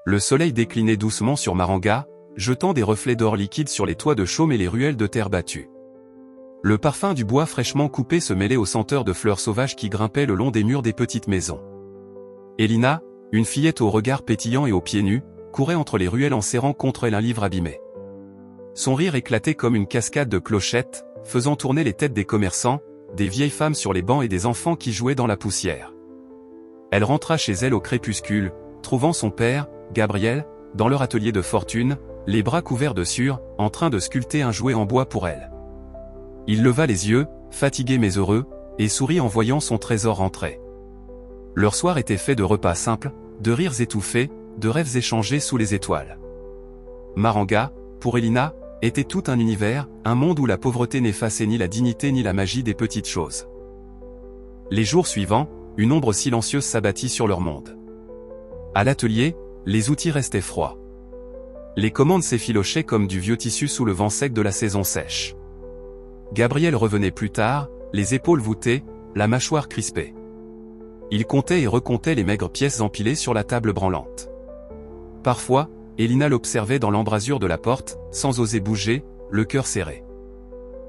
Le soleil déclinait doucement sur Maranga, jetant des reflets d'or liquide sur les toits de chaume et les ruelles de terre battue. Le parfum du bois fraîchement coupé se mêlait aux senteurs de fleurs sauvages qui grimpaient le long des murs des petites maisons. Elina, une fillette au regard pétillant et aux pieds nus, courait entre les ruelles en serrant contre elle un livre abîmé. Son rire éclatait comme une cascade de clochettes, faisant tourner les têtes des commerçants, des vieilles femmes sur les bancs et des enfants qui jouaient dans la poussière. Elle rentra chez elle au crépuscule, trouvant son père, Gabriel, dans leur atelier de fortune, les bras couverts de sueur, en train de sculpter un jouet en bois pour elle. Il leva les yeux, fatigué mais heureux, et sourit en voyant son trésor rentrer. Leur soir était fait de repas simples, de rires étouffés, de rêves échangés sous les étoiles. Maranga, pour Elina, était tout un univers, un monde où la pauvreté n'effaçait ni la dignité ni la magie des petites choses. Les jours suivants, une ombre silencieuse s'abattit sur leur monde. À l'atelier, les outils restaient froids. Les commandes s'effilochaient comme du vieux tissu sous le vent sec de la saison sèche. Gabriel revenait plus tard, les épaules voûtées, la mâchoire crispée. Il comptait et recomptait les maigres pièces empilées sur la table branlante. Parfois, Elina l'observait dans l'embrasure de la porte, sans oser bouger, le cœur serré.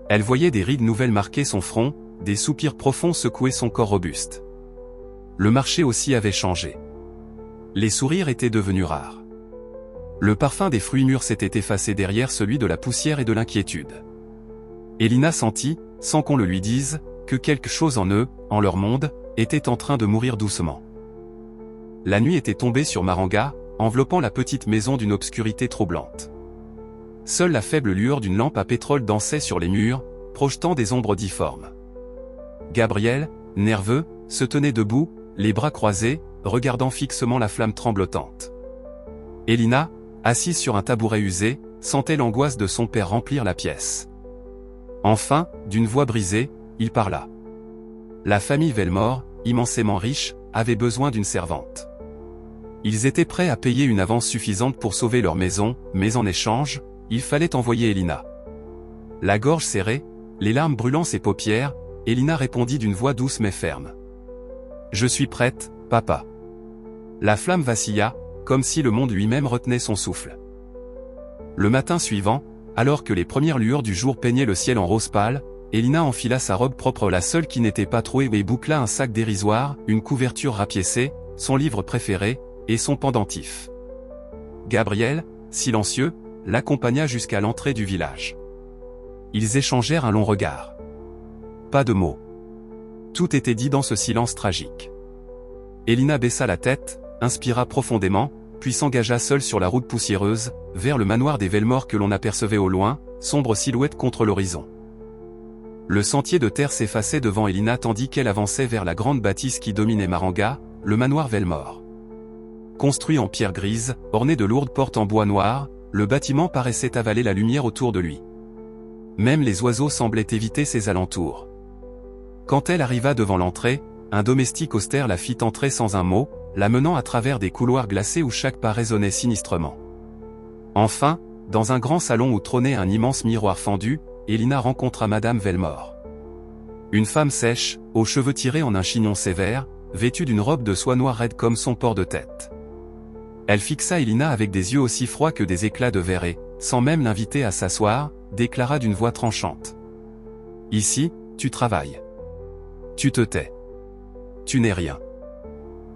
Elle voyait des rides nouvelles marquer son front, des soupirs profonds secouer son corps robuste. Le marché aussi avait changé. Les sourires étaient devenus rares. Le parfum des fruits mûrs s'était effacé derrière celui de la poussière et de l'inquiétude. Elina sentit, sans qu'on le lui dise, que quelque chose en eux, en leur monde, était en train de mourir doucement. La nuit était tombée sur Maranga, enveloppant la petite maison d'une obscurité troublante. Seule la faible lueur d'une lampe à pétrole dansait sur les murs, projetant des ombres difformes. Gabriel, nerveux, se tenait debout, les bras croisés, regardant fixement la flamme tremblotante. Elina, assise sur un tabouret usé, sentait l'angoisse de son père remplir la pièce. Enfin, d'une voix brisée, il parla. La famille Velmore, immensément riche, avait besoin d'une servante. Ils étaient prêts à payer une avance suffisante pour sauver leur maison, mais en échange, il fallait envoyer Elina. La gorge serrée, les larmes brûlant ses paupières, Elina répondit d'une voix douce mais ferme. « Je suis prête, papa. » La flamme vacilla, comme si le monde lui-même retenait son souffle. Le matin suivant, alors que les premières lueurs du jour peignaient le ciel en rose pâle, Elina enfila sa robe propre, la seule qui n'était pas trouée, et boucla un sac dérisoire, une couverture rapiécée, son livre préféré, et son pendentif. Gabriel, silencieux, l'accompagna jusqu'à l'entrée du village. Ils échangèrent un long regard. Pas de mots. Tout était dit dans ce silence tragique. Elina baissa la tête, inspira profondément, puis s'engagea seule sur la route poussiéreuse, vers le manoir des Velmore que l'on apercevait au loin, sombre silhouette contre l'horizon. Le sentier de terre s'effaçait devant Elina tandis qu'elle avançait vers la grande bâtisse qui dominait Maranga, le manoir Velmore. Construit en pierre grise, orné de lourdes portes en bois noir, le bâtiment paraissait avaler la lumière autour de lui. Même les oiseaux semblaient éviter ses alentours. Quand elle arriva devant l'entrée, un domestique austère la fit entrer sans un mot, la menant à travers des couloirs glacés où chaque pas résonnait sinistrement. Enfin, dans un grand salon où trônait un immense miroir fendu, Elina rencontra Madame Velmore. Une femme sèche, aux cheveux tirés en un chignon sévère, vêtue d'une robe de soie noire raide comme son port de tête. Elle fixa Elina avec des yeux aussi froids que des éclats de verre et, sans même l'inviter à s'asseoir, déclara d'une voix tranchante. « Ici, tu travailles. Tu te tais. Tu n'es rien. »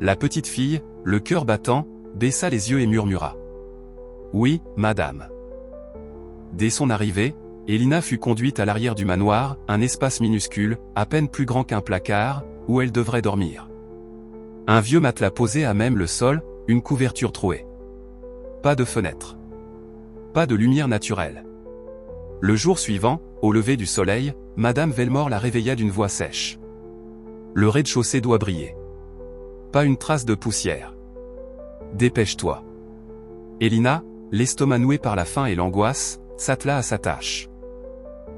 La petite fille, le cœur battant, baissa les yeux et murmura. « Oui, madame. » Dès son arrivée, Elina fut conduite à l'arrière du manoir, un espace minuscule, à peine plus grand qu'un placard, où elle devrait dormir. Un vieux matelas posé à même le sol, une couverture trouée. Pas de fenêtre. Pas de lumière naturelle. Le jour suivant, au lever du soleil, Madame Velmore la réveilla d'une voix sèche. Le rez-de-chaussée doit briller. Pas une trace de poussière. Dépêche-toi. Elina, l'estomac noué par la faim et l'angoisse, s'attela à sa tâche.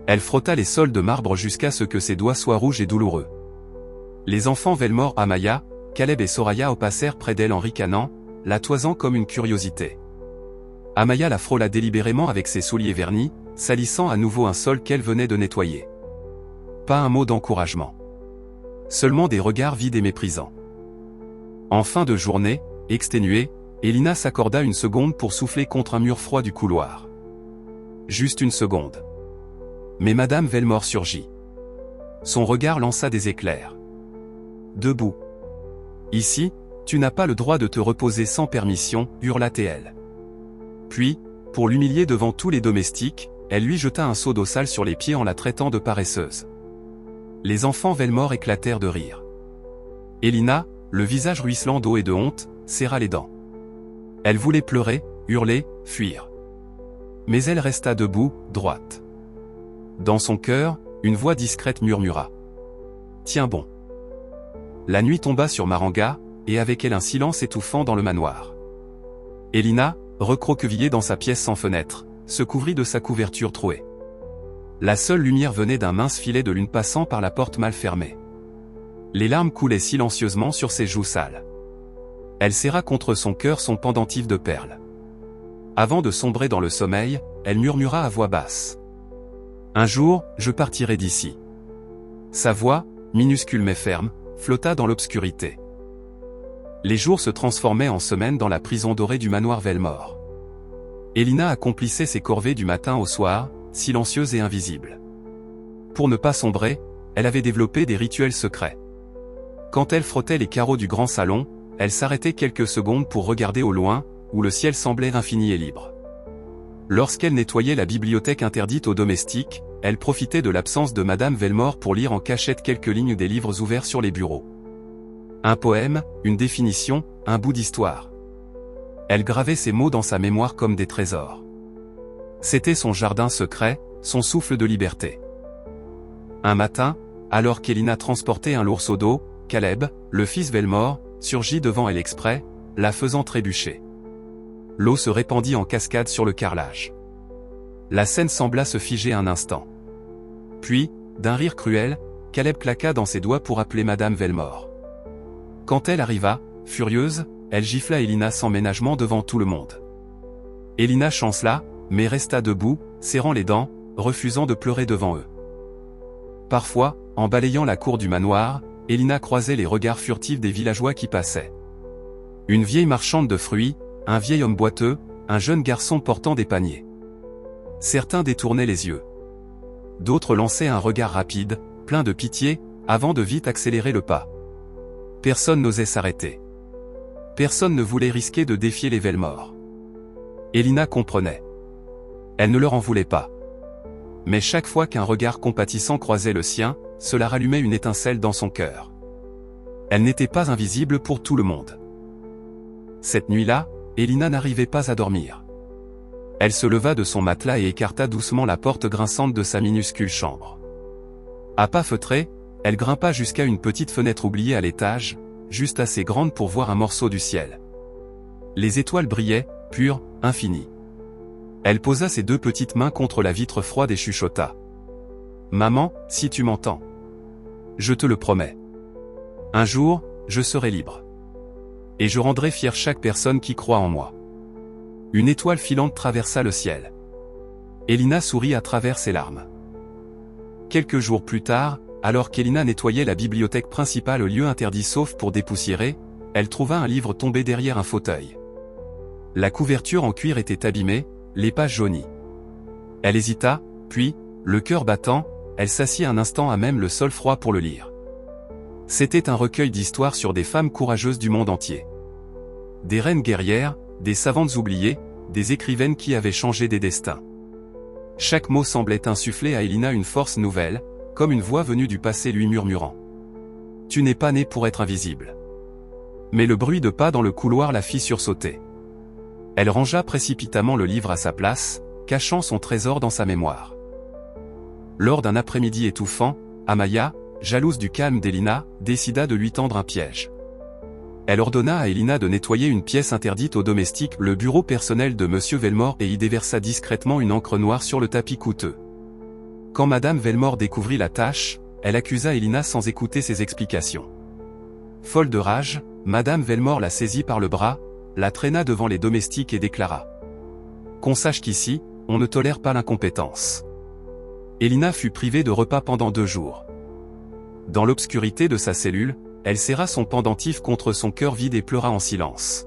Elle frotta les sols de marbre jusqu'à ce que ses doigts soient rouges et douloureux. Les enfants Velmore, Amaya, Caleb et Soraya passèrent près d'elle en ricanant, la toisant comme une curiosité. Amaya la frôla délibérément avec ses souliers vernis, salissant à nouveau un sol qu'elle venait de nettoyer. Pas un mot d'encouragement. Seulement des regards vides et méprisants. En fin de journée, exténuée, Elina s'accorda une seconde pour souffler contre un mur froid du couloir. Juste une seconde. Mais Madame Velmore surgit. Son regard lança des éclairs. Debout. Ici, tu n'as pas le droit de te reposer sans permission, hurla-t-elle. Puis, pour l'humilier devant tous les domestiques, elle lui jeta un seau d'eau sale sur les pieds en la traitant de paresseuse. Les enfants Velmore éclatèrent de rire. Elina, le visage ruisselant d'eau et de honte, serra les dents. Elle voulait pleurer, hurler, fuir. Mais elle resta debout, droite. Dans son cœur, une voix discrète murmura. « Tiens bon. » La nuit tomba sur Maranga, et avec elle un silence étouffant dans le manoir. Elina, recroquevillée dans sa pièce sans fenêtre, se couvrit de sa couverture trouée. La seule lumière venait d'un mince filet de lune passant par la porte mal fermée. Les larmes coulaient silencieusement sur ses joues sales. Elle serra contre son cœur son pendentif de perles. Avant de sombrer dans le sommeil, elle murmura à voix basse. « Un jour, je partirai d'ici. » Sa voix, minuscule mais ferme, flotta dans l'obscurité. Les jours se transformaient en semaines dans la prison dorée du manoir Velmore. Elina accomplissait ses corvées du matin au soir, silencieuse et invisible. Pour ne pas sombrer, elle avait développé des rituels secrets. Quand elle frottait les carreaux du grand salon, elle s'arrêtait quelques secondes pour regarder au loin, où le ciel semblait infini et libre. Lorsqu'elle nettoyait la bibliothèque interdite aux domestiques, elle profitait de l'absence de Madame Velmore pour lire en cachette quelques lignes des livres ouverts sur les bureaux. Un poème, une définition, un bout d'histoire. Elle gravait ces mots dans sa mémoire comme des trésors. C'était son jardin secret, son souffle de liberté. Un matin, alors qu'Elina transportait un lourd seau d'eau, Caleb, le fils Velmore, surgit devant elle exprès, la faisant trébucher. L'eau se répandit en cascade sur le carrelage. La scène sembla se figer un instant. Puis, d'un rire cruel, Caleb claqua dans ses doigts pour appeler Madame Velmore. Quand elle arriva, furieuse, elle gifla Elina sans ménagement devant tout le monde. Elina chancela, mais resta debout, serrant les dents, refusant de pleurer devant eux. Parfois, en balayant la cour du manoir, Elina croisait les regards furtifs des villageois qui passaient. Une vieille marchande de fruits, un vieil homme boiteux, un jeune garçon portant des paniers. Certains détournaient les yeux. D'autres lançaient un regard rapide, plein de pitié, avant de vite accélérer le pas. Personne n'osait s'arrêter. Personne ne voulait risquer de défier les Velmore. Elina comprenait. Elle ne leur en voulait pas. Mais chaque fois qu'un regard compatissant croisait le sien, cela rallumait une étincelle dans son cœur. Elle n'était pas invisible pour tout le monde. Cette nuit-là, Elina n'arrivait pas à dormir. Elle se leva de son matelas et écarta doucement la porte grinçante de sa minuscule chambre. À pas feutrés, elle grimpa jusqu'à une petite fenêtre oubliée à l'étage, juste assez grande pour voir un morceau du ciel. Les étoiles brillaient, pures, infinies. Elle posa ses deux petites mains contre la vitre froide et chuchota. « Maman, si tu m'entends. Je te le promets. Un jour, je serai libre. Et je rendrai fière chaque personne qui croit en moi. » Une étoile filante traversa le ciel. Elina sourit à travers ses larmes. Quelques jours plus tard, alors qu'Elina nettoyait la bibliothèque principale au lieu interdit sauf pour dépoussiérer, elle trouva un livre tombé derrière un fauteuil. La couverture en cuir était abîmée, les pages jaunies. Elle hésita, puis, le cœur battant, elle s'assit un instant à même le sol froid pour le lire. C'était un recueil d'histoires sur des femmes courageuses du monde entier. Des reines guerrières, des savantes oubliées, des écrivaines qui avaient changé des destins. Chaque mot semblait insuffler à Elina une force nouvelle, comme une voix venue du passé lui murmurant. « Tu n'es pas né pour être invisible. » Mais le bruit de pas dans le couloir la fit sursauter. Elle rangea précipitamment le livre à sa place, cachant son trésor dans sa mémoire. Lors d'un après-midi étouffant, Amaya, jalouse du calme d'Elina, décida de lui tendre un piège. Elle ordonna à Elina de nettoyer une pièce interdite aux domestiques, le bureau personnel de Monsieur Velmore, et y déversa discrètement une encre noire sur le tapis coûteux. Quand Madame Velmore découvrit la tâche, elle accusa Elina sans écouter ses explications. Folle de rage, Madame Velmore la saisit par le bras, la traîna devant les domestiques et déclara. « Qu'on sache qu'ici, on ne tolère pas l'incompétence. » Elina fut privée de repas pendant 2 jours. Dans l'obscurité de sa cellule, elle serra son pendentif contre son cœur vide et pleura en silence.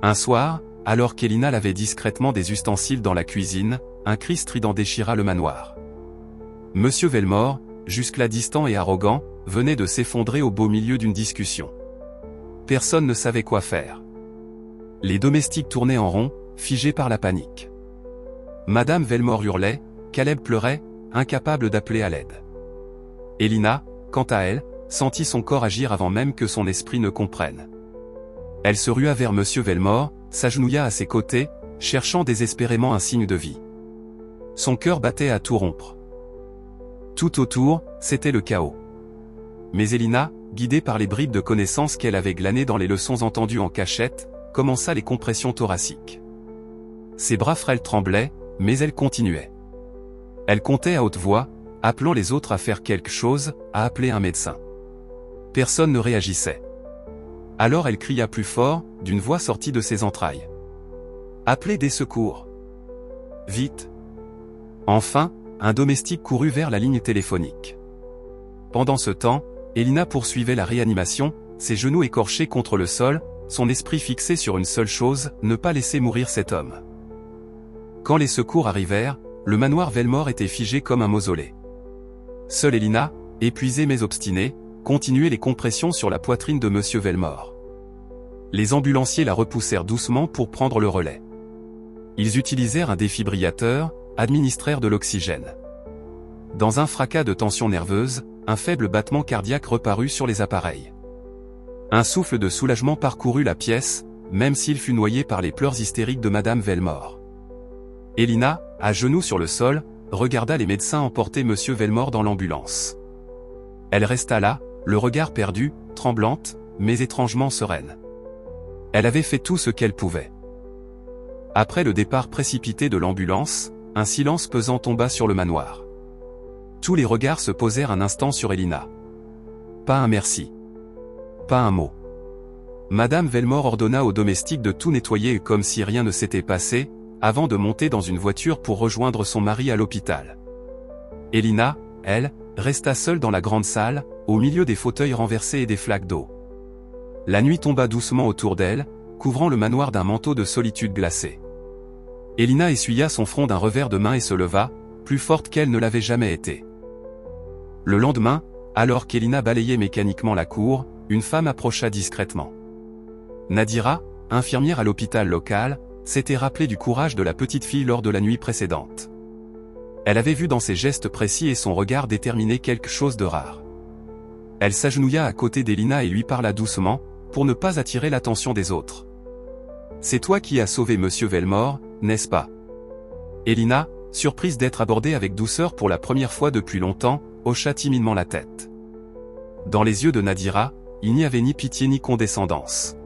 Un soir, alors qu'Elina lavait discrètement des ustensiles dans la cuisine, un cri strident déchira le manoir. Monsieur Velmore, jusque-là distant et arrogant, venait de s'effondrer au beau milieu d'une discussion. Personne ne savait quoi faire. Les domestiques tournaient en rond, figés par la panique. Madame Velmore hurlait, Caleb pleurait, incapable d'appeler à l'aide. Elina, quant à elle, sentit son corps agir avant même que son esprit ne comprenne. Elle se rua vers Monsieur Velmore, s'agenouilla à ses côtés, cherchant désespérément un signe de vie. Son cœur battait à tout rompre. Tout autour, c'était le chaos. Mais Elina, guidée par les bribes de connaissances qu'elle avait glanées dans les leçons entendues en cachette, commença les compressions thoraciques. Ses bras frêles tremblaient, mais elle continuait. Elle comptait à haute voix, appelant les autres à faire quelque chose, à appeler un médecin. Personne ne réagissait. Alors elle cria plus fort, d'une voix sortie de ses entrailles. « Appelez des secours ! Vite !» Enfin, un domestique courut vers la ligne téléphonique. Pendant ce temps, Elina poursuivait la réanimation, ses genoux écorchés contre le sol, son esprit fixé sur une seule chose, ne pas laisser mourir cet homme. Quand les secours arrivèrent, le manoir Velmore était figé comme un mausolée. Seule Elina, épuisée mais obstinée, continuait les compressions sur la poitrine de Monsieur Velmore. Les ambulanciers la repoussèrent doucement pour prendre le relais. Ils utilisèrent un défibrillateur, administrèrent de l'oxygène. Dans un fracas de tension nerveuse, un faible battement cardiaque reparut sur les appareils. Un souffle de soulagement parcourut la pièce, même s'il fut noyé par les pleurs hystériques de Madame Velmore. Elina, à genoux sur le sol, regarda les médecins emporter Monsieur Velmore dans l'ambulance. Elle resta là, le regard perdu, tremblante, mais étrangement sereine. Elle avait fait tout ce qu'elle pouvait. Après le départ précipité de l'ambulance, un silence pesant tomba sur le manoir. Tous les regards se posèrent un instant sur Elina. Pas un merci. Pas un mot. Madame Velmore ordonna aux domestiques de tout nettoyer comme si rien ne s'était passé, avant de monter dans une voiture pour rejoindre son mari à l'hôpital. Elina, elle, resta seule dans la grande salle, au milieu des fauteuils renversés et des flaques d'eau. La nuit tomba doucement autour d'elle, couvrant le manoir d'un manteau de solitude glacée. Elina essuya son front d'un revers de main et se leva, plus forte qu'elle ne l'avait jamais été. Le lendemain, alors qu'Elina balayait mécaniquement la cour, une femme approcha discrètement. Nadira, infirmière à l'hôpital local, s'était rappelée du courage de la petite fille lors de la nuit précédente. Elle avait vu dans ses gestes précis et son regard déterminer quelque chose de rare. Elle s'agenouilla à côté d'Elina et lui parla doucement, pour ne pas attirer l'attention des autres. « C'est toi qui as sauvé Monsieur Velmore, n'est-ce pas ?» Elina, surprise d'être abordée avec douceur pour la première fois depuis longtemps, hocha timidement la tête. Dans les yeux de Nadira, il n'y avait ni pitié ni condescendance.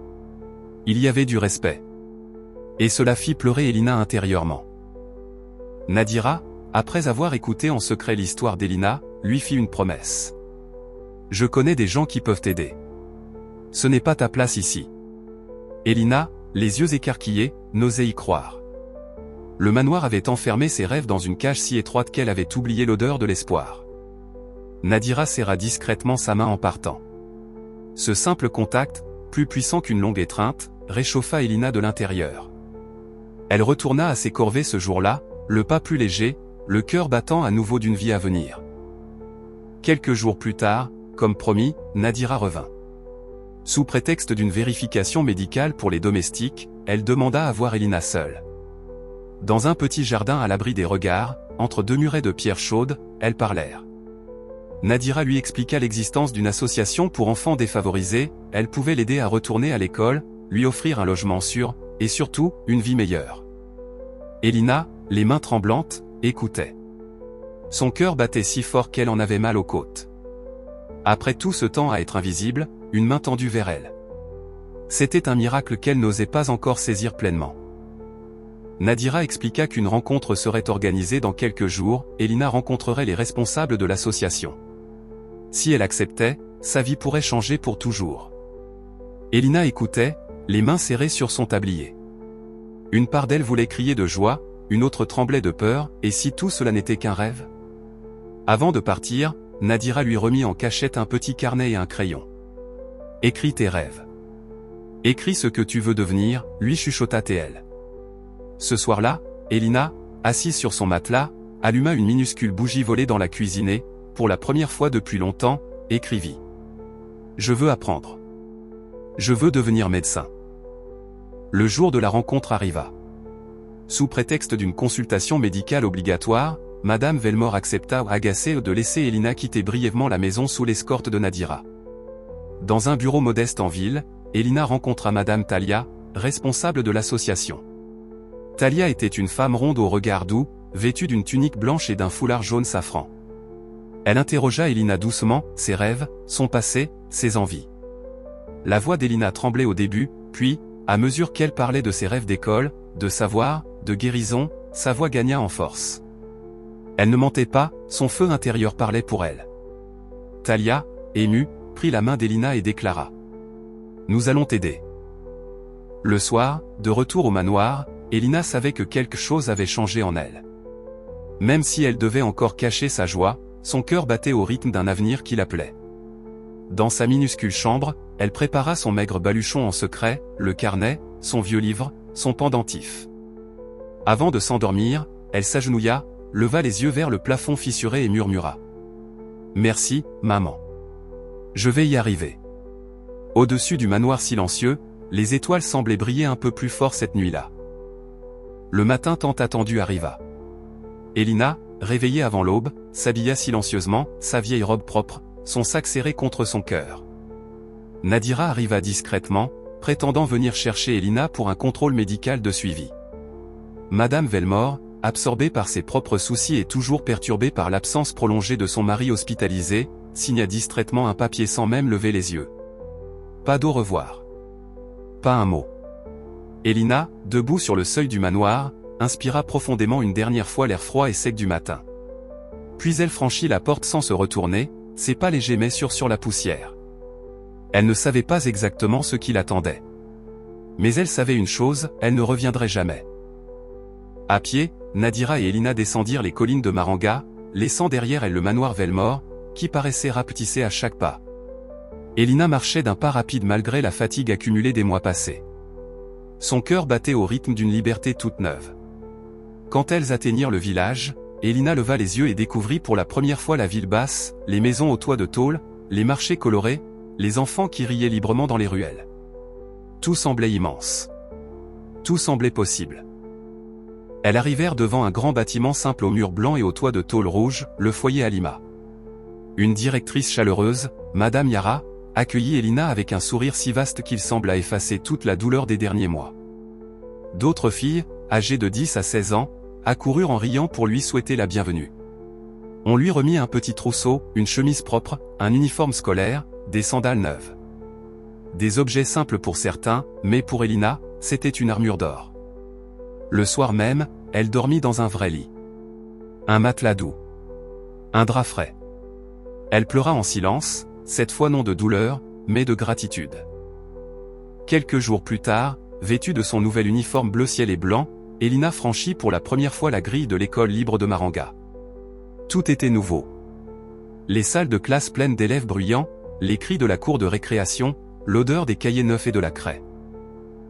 Il y avait du respect. Et cela fit pleurer Elina intérieurement. Nadira, après avoir écouté en secret l'histoire d'Elina, lui fit une promesse. « Je connais des gens qui peuvent t'aider. Ce n'est pas ta place ici. » Elina, les yeux écarquillés, n'osait y croire. Le manoir avait enfermé ses rêves dans une cage si étroite qu'elle avait oublié l'odeur de l'espoir. Nadira serra discrètement sa main en partant. Ce simple contact, plus puissant qu'une longue étreinte, réchauffa Elina de l'intérieur. Elle retourna à ses corvées ce jour-là, le pas plus léger, le cœur battant à nouveau d'une vie à venir. Quelques jours plus tard, comme promis, Nadira revint. Sous prétexte d'une vérification médicale pour les domestiques, elle demanda à voir Elina seule. Dans un petit jardin à l'abri des regards, entre deux murets de pierre chaude, elles parlèrent. Nadira lui expliqua l'existence d'une association pour enfants défavorisés, elle pouvait l'aider à retourner à l'école, lui offrir un logement sûr, et surtout, une vie meilleure. Elina, les mains tremblantes, écoutait. Son cœur battait si fort qu'elle en avait mal aux côtes. Après tout ce temps à être invisible, une main tendue vers elle. C'était un miracle qu'elle n'osait pas encore saisir pleinement. Nadira expliqua qu'une rencontre serait organisée dans quelques jours, et Elina rencontrerait les responsables de l'association. Si elle acceptait, sa vie pourrait changer pour toujours. Elina écoutait, les mains serrées sur son tablier. Une part d'elle voulait crier de joie, une autre tremblait de peur, et si tout cela n'était qu'un rêve? Avant de partir, Nadira lui remit en cachette un petit carnet et un crayon. « Écris tes rêves. » Écris ce que tu veux devenir, lui chuchota TL. Ce soir-là, Elina, assise sur son matelas, alluma une minuscule bougie volée dans la cuisine et, pour la première fois depuis longtemps, écrivit. Je veux apprendre. Je veux devenir médecin. Le jour de la rencontre arriva. Sous prétexte d'une consultation médicale obligatoire, Madame Velmore accepta, agacée, de laisser Elina quitter brièvement la maison sous l'escorte de Nadira. Dans un bureau modeste en ville, Elina rencontra Madame Thalia, responsable de l'association. Thalia était une femme ronde au regard doux, vêtue d'une tunique blanche et d'un foulard jaune safran. Elle interrogea Elina doucement, ses rêves, son passé, ses envies. La voix d'Elina tremblait au début, puis, à mesure qu'elle parlait de ses rêves d'école, de savoir, de guérison, sa voix gagna en force. Elle ne mentait pas, son feu intérieur parlait pour elle. Thalia, émue, prit la main d'Elina et déclara. Nous allons t'aider. Le soir, de retour au manoir, Elina savait que quelque chose avait changé en elle. Même si elle devait encore cacher sa joie, son cœur battait au rythme d'un avenir qui l'appelait. Dans sa minuscule chambre, elle prépara son maigre baluchon en secret, le carnet, son vieux livre, son pendentif. Avant de s'endormir, elle s'agenouilla, leva les yeux vers le plafond fissuré et murmura. Merci, maman. Je vais y arriver. Au-dessus du manoir silencieux, les étoiles semblaient briller un peu plus fort cette nuit-là. Le matin tant attendu arriva. Elina, réveillée avant l'aube, s'habilla silencieusement, sa vieille robe propre, son sac serré contre son cœur. Nadira arriva discrètement, prétendant venir chercher Elina pour un contrôle médical de suivi. Madame Velmore, absorbée par ses propres soucis et toujours perturbée par l'absence prolongée de son mari hospitalisé, signa distraitement un papier sans même lever les yeux. Pas d'au revoir. Pas un mot. Elina, debout sur le seuil du manoir, inspira profondément une dernière fois l'air froid et sec du matin. Puis elle franchit la porte sans se retourner, ses pas légers mais sûrs sur la poussière. Elle ne savait pas exactement ce qui l'attendait. Mais elle savait une chose, elle ne reviendrait jamais. À pied, Nadira et Elina descendirent les collines de Maranga, laissant derrière elle le manoir Velmore, qui paraissait rapetisser à chaque pas. Elina marchait d'un pas rapide malgré la fatigue accumulée des mois passés. Son cœur battait au rythme d'une liberté toute neuve. Quand elles atteignirent le village, Elina leva les yeux et découvrit pour la première fois la ville basse, les maisons aux toits de tôle, les marchés colorés, les enfants qui riaient librement dans les ruelles. Tout semblait immense. Tout semblait possible. Elles arrivèrent devant un grand bâtiment simple aux murs blancs et aux toits de tôle rouge, le foyer Alima. Une directrice chaleureuse, Madame Yara, accueillit Elina avec un sourire si vaste qu'il sembla effacer toute la douleur des derniers mois. D'autres filles, âgées de 10 à 16 ans, accoururent en riant pour lui souhaiter la bienvenue. On lui remit un petit trousseau, une chemise propre, un uniforme scolaire, des sandales neuves. Des objets simples pour certains, mais pour Elina, c'était une armure d'or. Le soir même, elle dormit dans un vrai lit. Un matelas doux. Un drap frais. Elle pleura en silence, cette fois non de douleur, mais de gratitude. Quelques jours plus tard, vêtue de son nouvel uniforme bleu ciel et blanc, Elina franchit pour la première fois la grille de l'école libre de Maranga. Tout était nouveau. Les salles de classe pleines d'élèves bruyants, les cris de la cour de récréation, l'odeur des cahiers neufs et de la craie.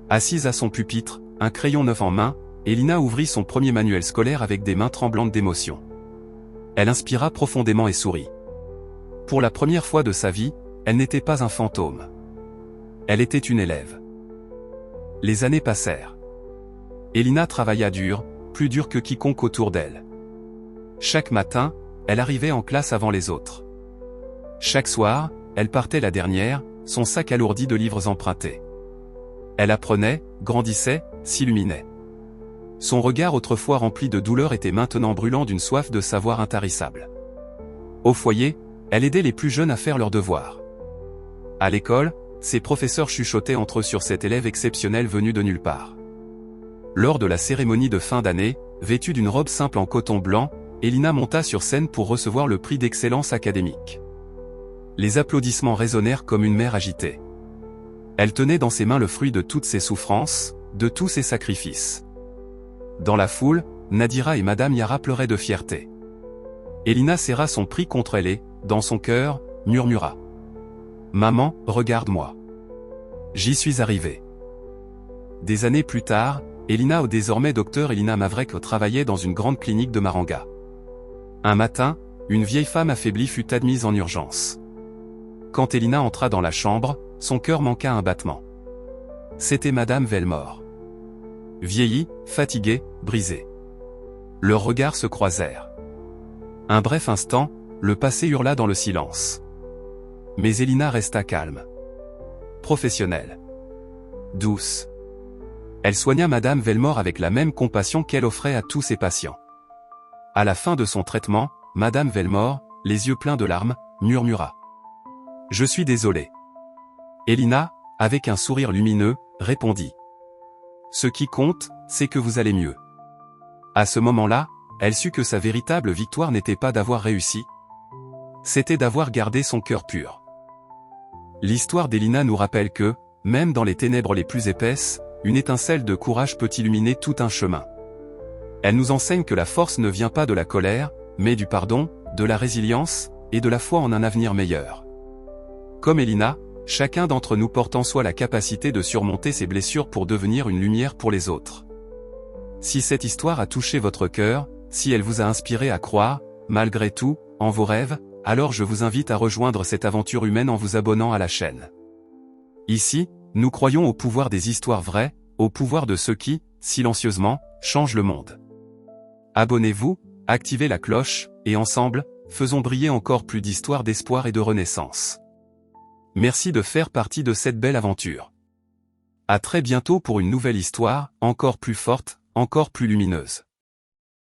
Assise à son pupitre, un crayon neuf en main, Elina ouvrit son premier manuel scolaire avec des mains tremblantes d'émotion. Elle inspira profondément et sourit. Pour la première fois de sa vie, elle n'était pas un fantôme. Elle était une élève. Les années passèrent. Elina travailla dur, plus dur que quiconque autour d'elle. Chaque matin, elle arrivait en classe avant les autres. Chaque soir, elle partait la dernière, son sac alourdi de livres empruntés. Elle apprenait, grandissait, s'illuminait. Son regard autrefois rempli de douleur était maintenant brûlant d'une soif de savoir intarissable. Au foyer, elle aidait les plus jeunes à faire leurs devoirs. À l'école, ses professeurs chuchotaient entre eux sur cet élève exceptionnel venu de nulle part. Lors de la cérémonie de fin d'année, vêtue d'une robe simple en coton blanc, Elina monta sur scène pour recevoir le prix d'excellence académique. Les applaudissements résonnèrent comme une mer agitée. Elle tenait dans ses mains le fruit de toutes ses souffrances, de tous ses sacrifices. Dans la foule, Nadira et Madame Yara pleuraient de fierté. Elina serra son prix contre elle et, dans son cœur, murmura. « Maman, regarde-moi. J'y suis arrivée. » Des années plus tard, Elina ou désormais docteur Elina Mavrek travaillait dans une grande clinique de Maranga. Un matin, une vieille femme affaiblie fut admise en urgence. Quand Elina entra dans la chambre, son cœur manqua un battement. C'était Madame Velmore. Vieillie, fatiguée, brisée. Leurs regards se croisèrent. Un bref instant, le passé hurla dans le silence. Mais Elina resta calme. Professionnelle. Douce. Elle soigna Madame Velmore avec la même compassion qu'elle offrait à tous ses patients. À la fin de son traitement, Madame Velmore, les yeux pleins de larmes, murmura. « Je suis désolée. » Elina, avec un sourire lumineux, répondit. « Ce qui compte, c'est que vous allez mieux. » À ce moment-là, elle sut que sa véritable victoire n'était pas d'avoir réussi. C'était d'avoir gardé son cœur pur. L'histoire d'Elina nous rappelle que, même dans les ténèbres les plus épaisses, une étincelle de courage peut illuminer tout un chemin. Elle nous enseigne que la force ne vient pas de la colère, mais du pardon, de la résilience, et de la foi en un avenir meilleur. Comme Elina, chacun d'entre nous porte en soi la capacité de surmonter ses blessures pour devenir une lumière pour les autres. Si cette histoire a touché votre cœur, si elle vous a inspiré à croire, malgré tout, en vos rêves, alors je vous invite à rejoindre cette aventure humaine en vous abonnant à la chaîne. Ici, nous croyons au pouvoir des histoires vraies, au pouvoir de ceux qui, silencieusement, changent le monde. Abonnez-vous, activez la cloche, et ensemble, faisons briller encore plus d'histoires d'espoir et de renaissance. Merci de faire partie de cette belle aventure. À très bientôt pour une nouvelle histoire, encore plus forte, encore plus lumineuse.